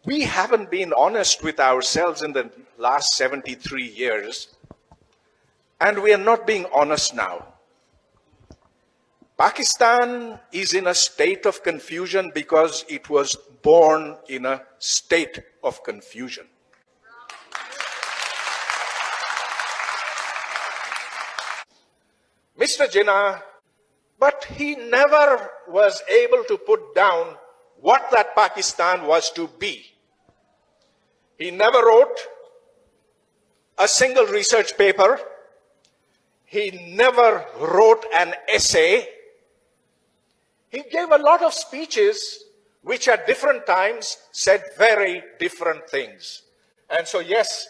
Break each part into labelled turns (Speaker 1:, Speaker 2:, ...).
Speaker 1: We haven't been honest with ourselves in the last 73 years, and we are not being honest now. Pakistan is in a state of confusion because it was born in a state of confusion. Mr. Jinnah, but he never was able to put down what that Pakistan was to be. He never wrote a single research paper. He never wrote an essay. He gave a lot of speeches which at different times said very different things. And so yes,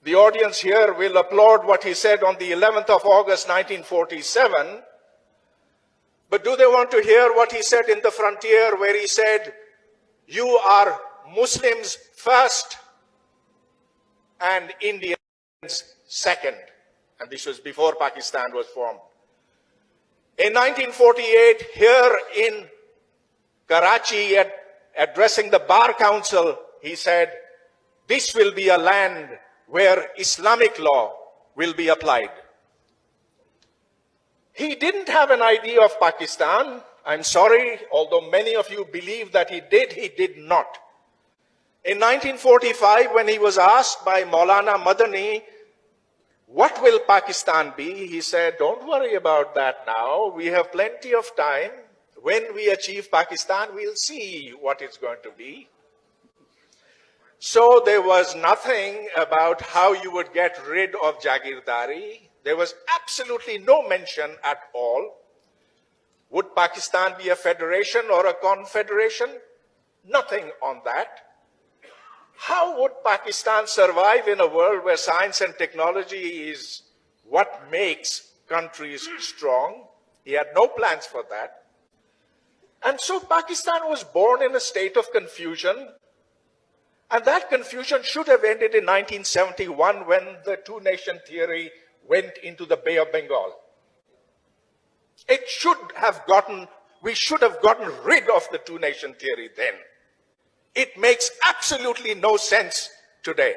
Speaker 1: the audience here will applaud what he said on the 11th of August 1947. But do they want to hear what he said in the frontier, where he said, "You are Muslims first and Indians second"? And this was before Pakistan was formed. In 1948, here in Karachi, addressing the Bar Council, he said, "This will be a land where Islamic law will be applied." He didn't have an idea of Pakistan. I'm sorry, although many of you believe that he did not. In 1945, when he was asked by Maulana Madani, "What will Pakistan be?" he said, "Don't worry about that now. We have plenty of time. When we achieve Pakistan, we'll see what it's going to be." So there was nothing about how you would get rid of Jagirdari. There was absolutely no mention at all. Would Pakistan be a federation or a confederation? Nothing on that. How would Pakistan survive in a world where science and technology is what makes countries strong? He had no plans for that. And so Pakistan was born in a state of confusion. And that confusion should have ended in 1971 when the two-nation theory went into the Bay of Bengal. We should have gotten rid of the two-nation theory then. It makes absolutely no sense today.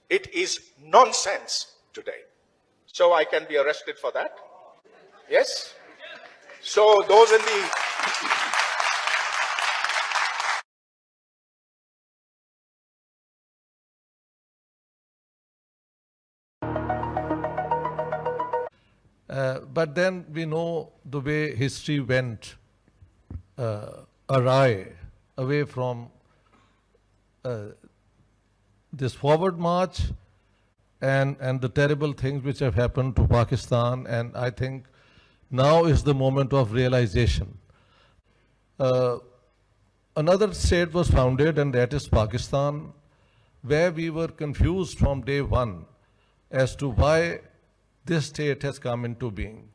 Speaker 1: It is nonsense today. So I can be arrested for that? Yes? So those in the...
Speaker 2: But then we know the way history went awry, away from this forward march and the terrible things which have happened to Pakistan. And I think now is the moment of realization. Another state was founded, and that is Pakistan, where we were confused from day one as to why this state has come into being.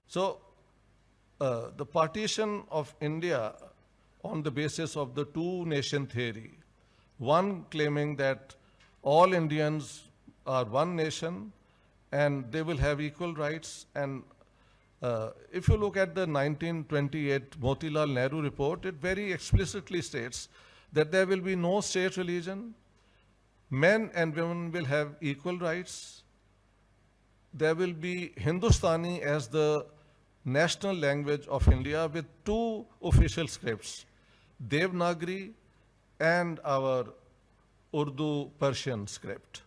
Speaker 2: So the partition of India on the basis of the two-nation theory, one claiming that all Indians are one nation and they will have equal rights. And if you look at the 1928 Motilal Nehru report, it very explicitly states that there will be no state religion, men and women will have equal rights, there will be Hindustani as the national language of India with two official scripts, Devanagari and our Urdu Persian script.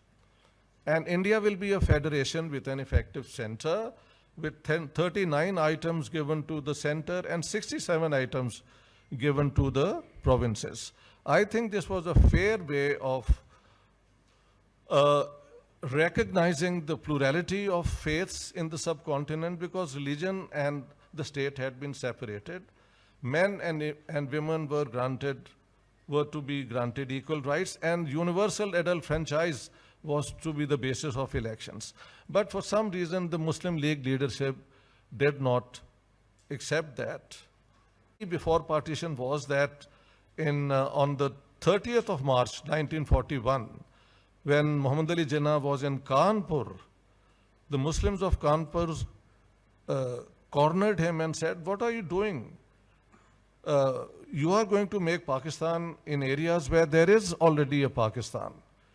Speaker 2: And India will be a federation with an effective center with 39 items given to the center and 67 items given to the provinces. I think this was a fair way of recognizing the plurality of faiths in the subcontinent, because religion and the state had been separated. Men and women were to be granted equal rights, and universal adult franchise was to be the basis of elections. But for some reason, the Muslim League leadership did not accept that. Before partition was that on the 30th of March 1941, when Muhammad Ali Jinnah was in Kanpur, the Muslims of Kanpur cornered him and said, "What are you doing? you are going to make Pakistan in areas where there is already a Pakistan.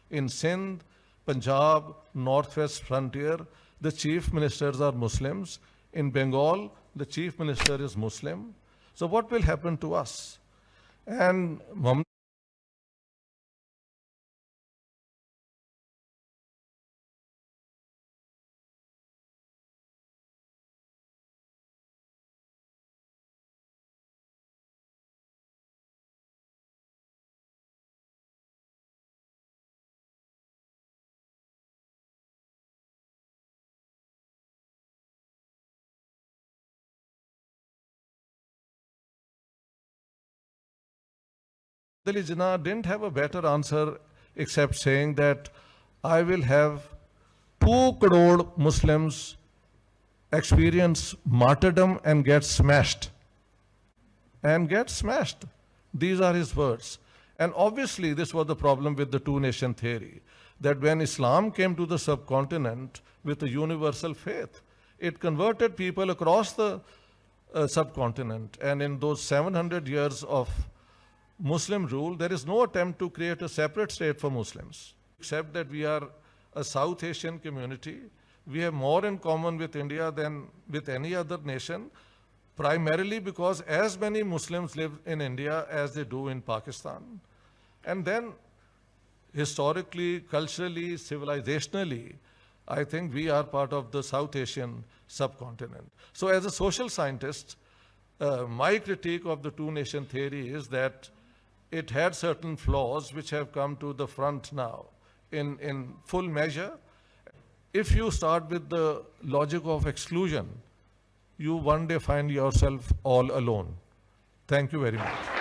Speaker 2: In Sindh, Punjab, Northwest frontier, the chief ministers are Muslims. In Bengal, the chief minister is Muslim. So what will happen to us? And Jinnah didn't have a better answer except saying that I will have 2 crore Muslims experience martyrdom and get smashed. And get smashed. These are his words. And obviously this was the problem with the two-nation theory, that when Islam came to the subcontinent with a universal faith, it converted people across the subcontinent. And in those 700 years of Muslim rule, there is no attempt to create a separate state for Muslims, except that we are a South Asian community. We have more in common with India than with any other nation, primarily because as many Muslims live in India as they do in Pakistan. And then historically, culturally, civilizationally, I think we are part of the South Asian subcontinent. So as a social scientist, my critique of the two-nation theory is that it had certain flaws which have come to the front now in full measure. If you start with the logic of exclusion, you one day find yourself all alone. Thank you very much.